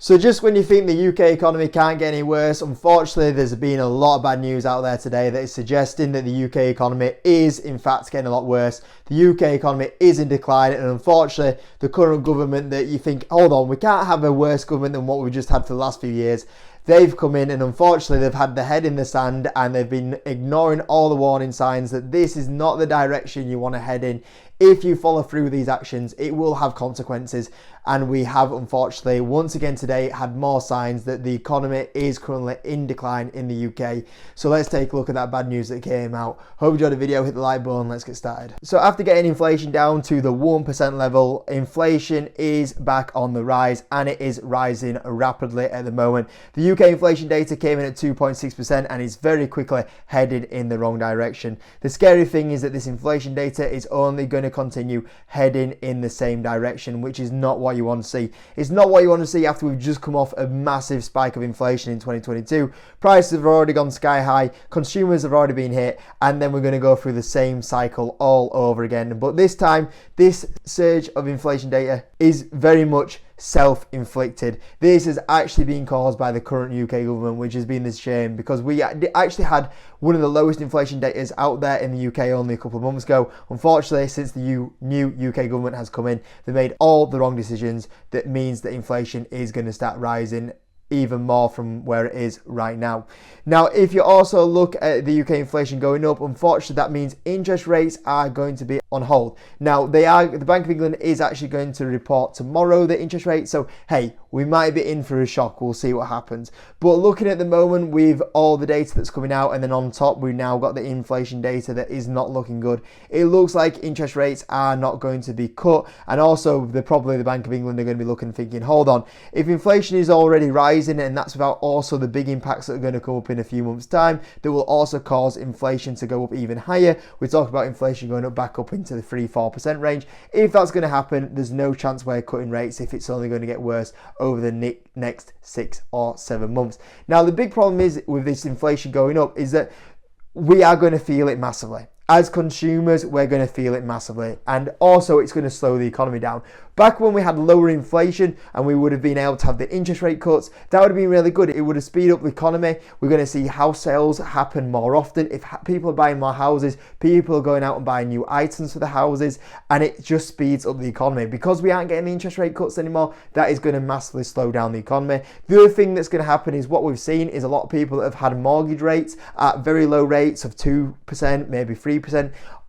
So just when you think the UK economy can't get any worse, unfortunately there's been a lot of bad news out there today that is suggesting that the UK economy is in fact getting a lot worse. The UK economy is in decline, and unfortunately the current government that you think, hold on, we can't have a worse government than what we've just had for the last few years. They've come in and unfortunately they've had their head in the sand and they've been ignoring all the warning signs that this is not the direction you want to head in. If you follow through with these actions, it will have consequences. And we have, unfortunately, once again today had more signs that the economy is currently in decline in the UK. So let's take a look at that bad news that came out. Hope you enjoyed the video, hit the like button, let's get started. So after getting inflation down to the 1% level, inflation is back on the rise and it is rising rapidly at the moment. The UK inflation data came in at 2.6% and is very quickly headed in the wrong direction. The scary thing is that this inflation data is only going to continue heading in the same direction, which is not what you want to see. It's not what you want to see after we've just come off a massive spike of inflation in 2022. Prices have already gone sky high, consumers have already been hit, and then we're going to go through the same cycle all over again. But this time, this surge of inflation data is very much self-inflicted. This has actually been caused by the current UK government, which has been this shame because we actually had one of the lowest inflation data out there in the UK only a couple of months ago. Unfortunately, since the new UK government has come in, they made all the wrong decisions. That means that inflation is going to start rising even more from where it is right now. Now, if you also look at the UK inflation going up, unfortunately, that means interest rates are going to be on hold. Now, the Bank of England is actually going to report tomorrow the interest rate. So, hey, we might be in for a shock. We'll see what happens. But looking at the moment with all the data that's coming out, and then on top, we've now got the inflation data that is not looking good. It looks like interest rates are not going to be cut. And also, probably the Bank of England are going to be looking, thinking, hold on, if inflation is already rising, and that's without also the big impacts that are going to come up in a few months' time, that will also cause inflation to go up even higher. We talk about inflation going up back up into the 3-4% range. If that's going to happen, there's no chance we're cutting rates if it's only going to get worse over the next 6 or 7 months. Now, the big problem is with this inflation going up is that we are going to feel it massively. As consumers, we're going to feel it massively, and also it's going to slow the economy down. Back when we had lower inflation and we would have been able to have the interest rate cuts, that would have been really good. It would have speeded up the economy. We're going to see house sales happen more often. If people are buying more houses, people are going out and buying new items for the houses, and it just speeds up the economy. Because we aren't getting the interest rate cuts anymore, that is going to massively slow down the economy. The other thing that's going to happen is what we've seen is a lot of people that have had mortgage rates at very low rates of 2%, maybe 3%.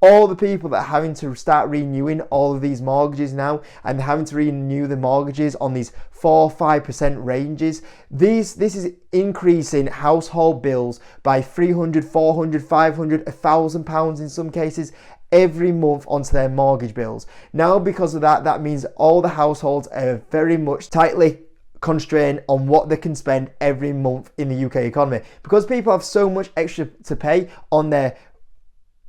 All the people that are having to start renewing all of these mortgages now, and having to renew the mortgages on these 4-5% ranges, this is increasing household bills by £300, £400, £500, £1,000 in some cases every month onto their mortgage bills. Now, because of that, that means all the households are very much tightly constrained on what they can spend every month in the UK economy, because people have so much extra to pay on their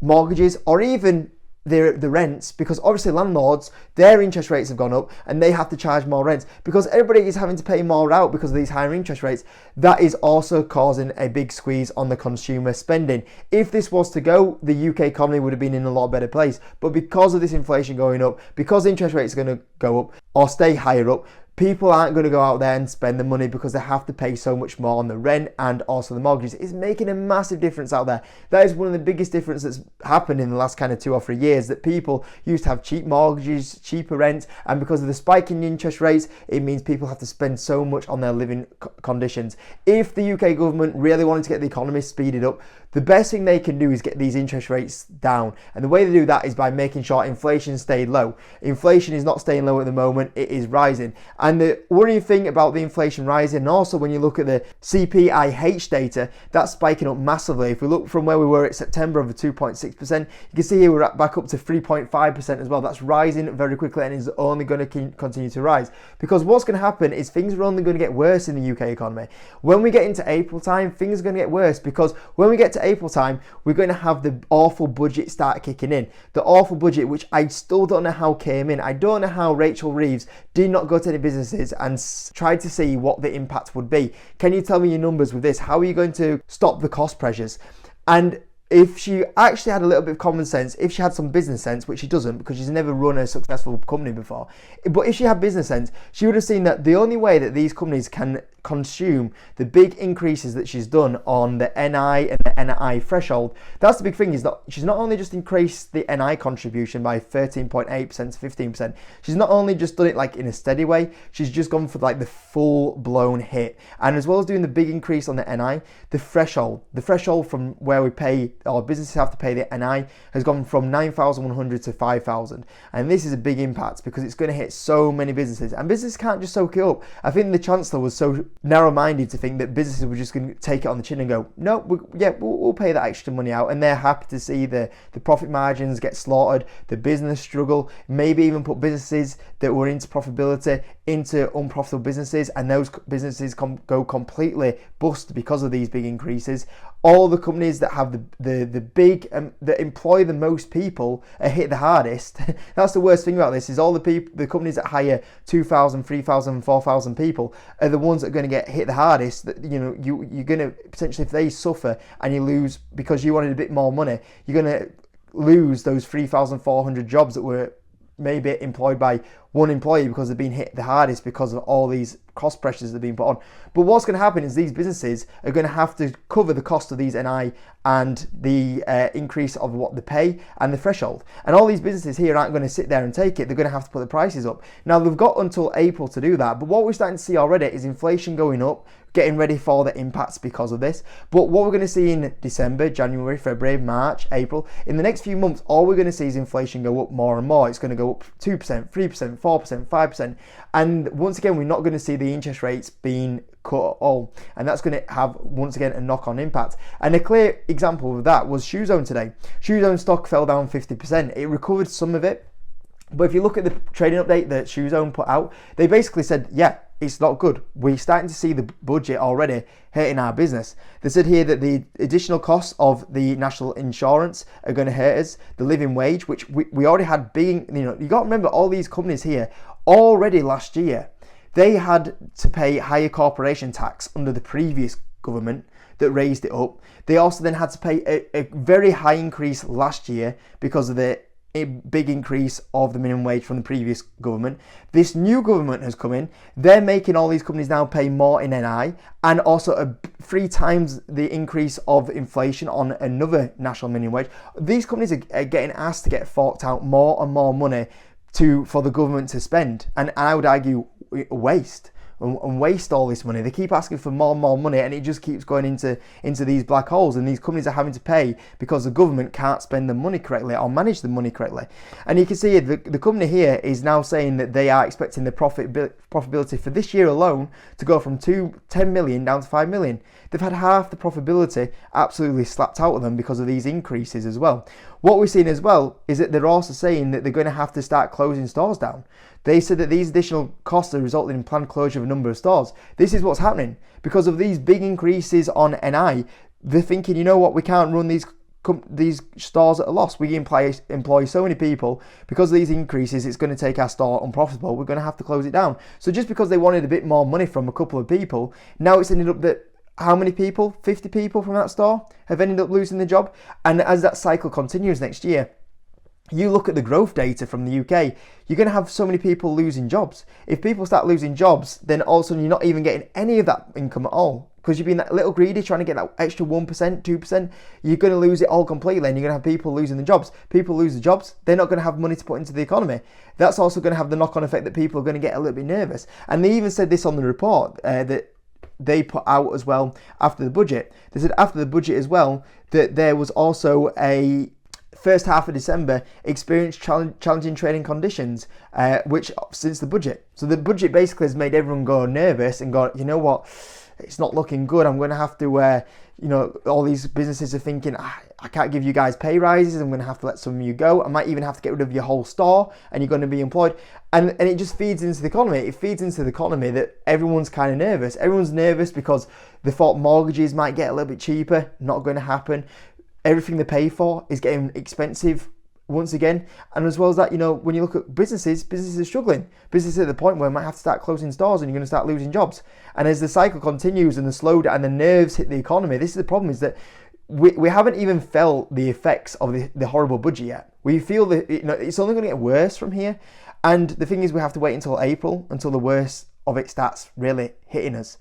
mortgages or even the rents, because obviously landlords, their interest rates have gone up and they have to charge more rents because everybody is having to pay more out because of these higher interest rates. That is also causing a big squeeze on the consumer spending. If this was to go, the UK economy would have been in a lot better place, but because of this inflation going up, because interest rates are going to go up or stay higher up, people aren't going to go out there and spend the money because they have to pay so much more on the rent and also the mortgages. It's making a massive difference out there. That is one of the biggest differences that's happened in the last kind of 2 or 3 years, that people used to have cheap mortgages, cheaper rent, and because of the spike in interest rates, it means people have to spend so much on their living conditions. If the UK government really wanted to get the economy speeded up, the best thing they can do is get these interest rates down. And the way they do that is by making sure inflation stayed low. Inflation is not staying low at the moment, it is rising. And the worrying thing about the inflation rising, and also when you look at the CPIH data, that's spiking up massively. If we look from where we were at September of 2.6%, you can see here we're back up to 3.5% as well. That's rising very quickly and is only going to continue to rise. Because what's going to happen is things are only going to get worse in the UK economy. When we get into April time, things are going to get worse, because when we get to April time, we're going to have the awful budget start kicking in. The awful budget, which I still don't know how came in. I don't know how Rachel Reeves did not go to any businesses and tried to see what the impact would be. Can you tell me your numbers with this? How are you going to stop the cost pressures? And if she actually had a little bit of common sense, if she had some business sense, which she doesn't because she's never run a successful company before, but if she had business sense, she would have seen that the only way that these companies can consume the big increases that she's done on the NI and the NI threshold, that's the big thing, is that she's not only just increased the NI contribution by 13.8% to 15%, she's not only just done it like in a steady way, she's just gone for like the full blown hit. And as well as doing the big increase on the NI, the threshold from where we pay, or businesses have to pay the NI, has gone from 9,100 to 5,000. And this is a big impact because it's going to hit so many businesses, and businesses can't just soak it up. I think the Chancellor was so narrow-minded to think that businesses were just going to take it on the chin and go, no, we'll pay that extra money out, and they're happy to see the profit margins get slaughtered, the business struggle, maybe even put businesses that were into profitability into unprofitable businesses, and those businesses go completely bust because of these big increases. All the companies that have the big that employ the most people are hit the hardest. That's the worst thing about this, is all the companies that hire 2,000, 3,000, 4,000 people are the ones that are going to get hit the hardest. That, you know, you're going to potentially, if they suffer and you lose because you wanted a bit more money, you're going to lose those 3,400 jobs that were maybe employed by one employee because they've been hit the hardest because of all these cost pressures that are being put on. But what's going to happen is these businesses are going to have to cover the cost of these NI and the increase of what they pay and the threshold. And all these businesses here aren't going to sit there and take it. They're going to have to put the prices up. Now, they've got until April to do that. But what we're starting to see already is inflation going up, getting ready for the impacts because of this. But what we're going to see in December, January, February, March, April, in the next few months, all we're going to see is inflation go up more and more. It's going to go up 2%, 3%, 4%, 5%. And once again, we're not going to see the interest rates being cut at all. And that's going to have, once again, a knock-on impact. And a clear example of that was Shoezone today. Shoezone stock fell down 50%. It recovered some of it. But if you look at the trading update that Shoezone put out, they basically said, yeah, it's not good. We're starting to see the budget already hurting our business. They said here that the additional costs of the national insurance are going to hurt us, the living wage, which we already had being, you got to remember all these companies here already last year, they had to pay higher corporation tax under the previous government that raised it up. They also then had to pay a very high increase last year because of the big increase of the minimum wage from the previous government. This new government has come in. They're making all these companies now pay more in NI, and also 3 times the increase of inflation on another national minimum wage. These companies are getting asked to get forked out more and more money for the government to spend, and I would argue waste all this money. They keep asking for more and more money, and it just keeps going into these black holes, and these companies are having to pay because the government can't spend the money correctly or manage the money correctly. And you can see the company here is now saying that they are expecting the profitability for this year alone to go from 10 million down to 5 million. They've had half the profitability absolutely slapped out of them because of these increases as well. What we're seeing as well is that they're also saying that they're going to have to start closing stores down. They said that these additional costs are resulting in planned closure of a number of stores. This is what's happening because of these big increases on NI. They're thinking, you know what, we can't run these stores at a loss. We employ so many people. Because of these increases, it's going to take our store unprofitable. We're going to have to close it down. So just because they wanted a bit more money from a couple of people, now it's ended up that how many people, 50 people from that store have ended up losing their job. And as that cycle continues next year, you look at the growth data from the UK, you're going to have so many people losing jobs. If people start losing jobs, then all of a sudden you're not even getting any of that income at all. Because you've been that little greedy trying to get that extra 1%, 2%, you're going to lose it all completely, and you're going to have people losing the jobs. People lose the jobs, they're not going to have money to put into the economy. That's also going to have the knock-on effect that people are going to get a little bit nervous. And they even said this on the report that they put out as well after the budget. They said after the budget as well that there was also a first half of December experienced challenging trading conditions, which since the budget. So the budget basically has made everyone go nervous and go, you know what, it's not looking good. I'm going to have to, all these businesses are thinking, I can't give you guys pay rises. I'm going to have to let some of you go. I might even have to get rid of your whole store, and you're going to be employed. And it just feeds into the economy. It feeds into the economy that everyone's kind of nervous. Everyone's nervous because they thought mortgages might get a little bit cheaper. Not going to happen. Everything they pay for is getting expensive once again. And as well as that, when you look at businesses are struggling. Businesses are at the point where they might have to start closing stores, and you're going to start losing jobs. And as the cycle continues and the slowdown and the nerves hit the economy, this is the problem, is that we haven't even felt the effects of the horrible budget yet. We feel that it's only going to get worse from here. And the thing is, we have to wait until April, until the worst of it starts really hitting us.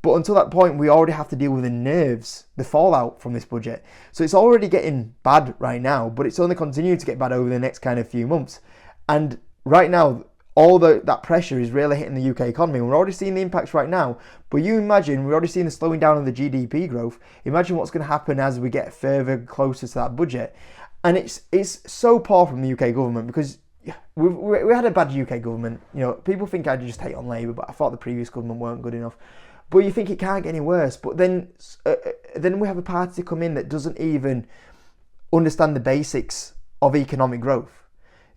But until that point, we already have to deal with the nerves, the fallout from this budget. So it's already getting bad right now, but it's only continuing to get bad over the next kind of few months. And right now, all that pressure is really hitting the UK economy. We're already seeing the impacts right now, but you imagine, we're already seeing the slowing down of the GDP growth. Imagine what's going to happen as we get further closer to that budget. And it's so poor from the UK government, because we had a bad UK government. People think I just hate on Labour, but I thought the previous government weren't good enough. But you think it can't get any worse. But then we have a party come in that doesn't even understand the basics of economic growth.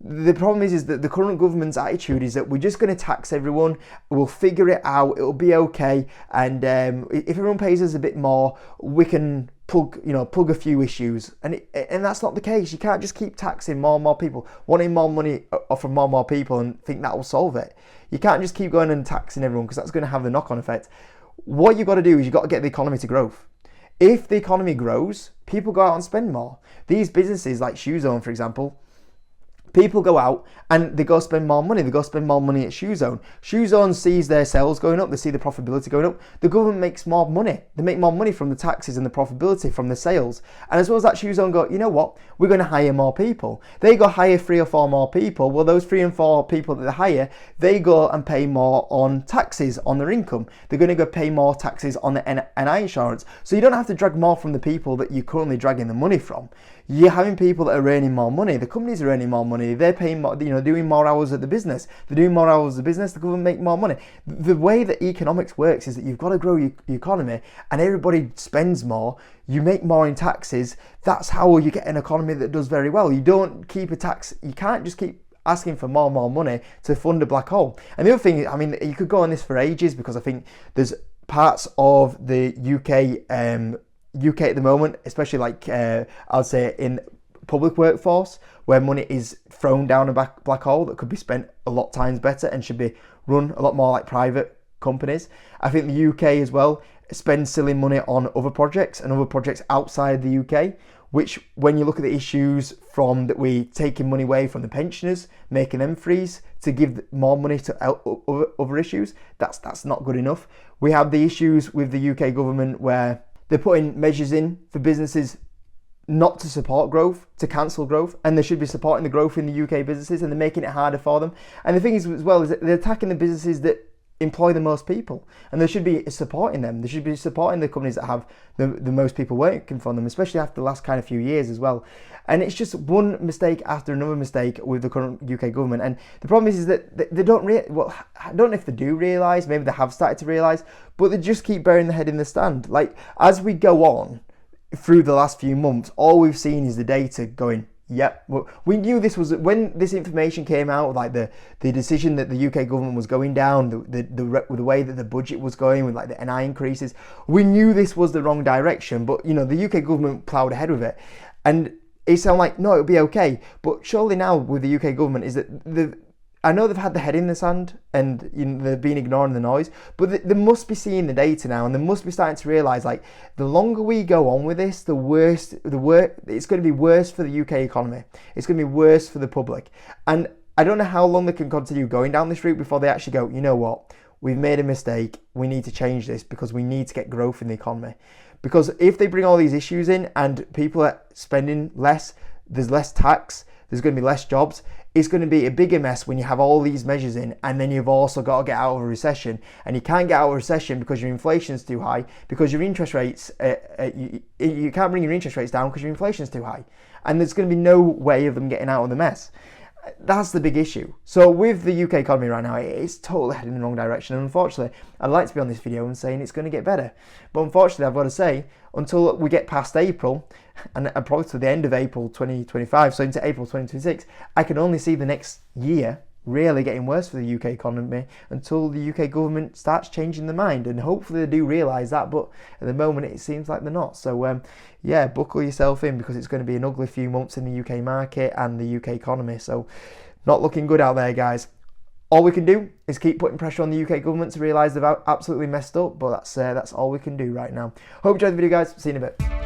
The problem is that the current government's attitude is that we're just going to tax everyone, we'll figure it out, it'll be okay, and if everyone pays us a bit more, we can plug a few issues. And that's not the case. You can't just keep taxing more and more people, wanting more money from more and more people, and think that will solve it. You can't just keep going and taxing everyone, because that's going to have the knock-on effect. What you've got to do is you've got to get the economy to growth. If the economy grows, people go out and spend more. These businesses like Shoe Zone, for example, people go out and they go spend more money. They go spend more money at Shoe Zone. Shoe Zone sees their sales going up. They see the profitability going up. The government makes more money. They make more money from the taxes and the profitability from the sales. And as well as that, Shoe Zone go, you know what? We're going to hire more people. They go hire 3 or 4 more people. Well, those 3 and 4 people that they hire, they go and pay more on taxes on their income. They're going to go pay more taxes on the NI insurance. So you don't have to drag more from the people that you're currently dragging the money from. You're having people that are earning more money. The companies are earning more money. They're paying more, doing more hours at the business. They're doing more hours at the business. The government make more money. The way that economics works is that you've got to grow your economy, and everybody spends more. You make more in taxes. That's how you get an economy that does very well. You don't keep a tax. You can't just keep asking for more and more money to fund a black hole. And the other thing, you could go on this for ages, because I think there's parts of the UK at the moment, especially I'd say in public workforce, where money is thrown down a black hole that could be spent a lot times better and should be run a lot more like private companies. I think the UK as well spends silly money on other projects and other projects outside the UK, which, when you look at the issues from that, we taking money away from the pensioners, making them freeze to give more money to other issues, that's not good enough. We have the issues with the UK government where they're putting measures in for businesses not to support growth, to cancel growth, and they should be supporting the growth in the UK businesses, and they're making it harder for them. And the thing is as well is that they're attacking the businesses that employ the most people, and they should be supporting them. They should be supporting the companies that have the most people working for them, especially after the last kind of few years as well. And it's just one mistake after another mistake with the current UK government. And the problem is that they don't I don't know if they do realise, maybe they have started to realise, but they just keep burying their head in the sand. Like, as we go on through the last few months, all we've seen is the data going, yep. Well, we knew this was, when this information came out, like the decision that the UK government was going down, the way that the budget was going with like the NI increases, we knew this was the wrong direction. But the UK government ploughed ahead with it, and it sounded like, no, it'll be okay. But surely now with the UK government is that I know they've had their head in the sand and they've been ignoring the noise, but they must be seeing the data now, and they must be starting to realise, like, the longer we go on with this, the worse it's going to be worse for the UK economy. It's going to be worse for the public. And I don't know how long they can continue going down this route before they actually go, you know what, we've made a mistake, we need to change this because we need to get growth in the economy. Because if they bring all these issues in and people are spending less, there's less tax, there's going to be less jobs, it's going to be a bigger mess when you have all these measures in, and then you've also got to get out of a recession. And you can't get out of a recession because your inflation's too high, because your interest rates, you can't bring your interest rates down because your inflation's too high. And there's going to be no way of them getting out of the mess. That's the big issue. So with the UK economy right now, it's totally heading in the wrong direction. And unfortunately, I'd like to be on this video and saying it's going to get better. But unfortunately, I've got to say, until we get past April, and probably to the end of April 2025, so into April 2026, I can only see the next year really getting worse for the UK economy until the UK government starts changing their mind. And hopefully they do realise that, but at the moment it seems like they're not. So yeah, buckle yourself in, because it's going to be an ugly few months in the UK market and the UK economy. So not looking good out there, guys. All we can do is keep putting pressure on the UK government to realise they've absolutely messed up, but that's all we can do right now. Hope you enjoyed the video, guys. See you in a bit.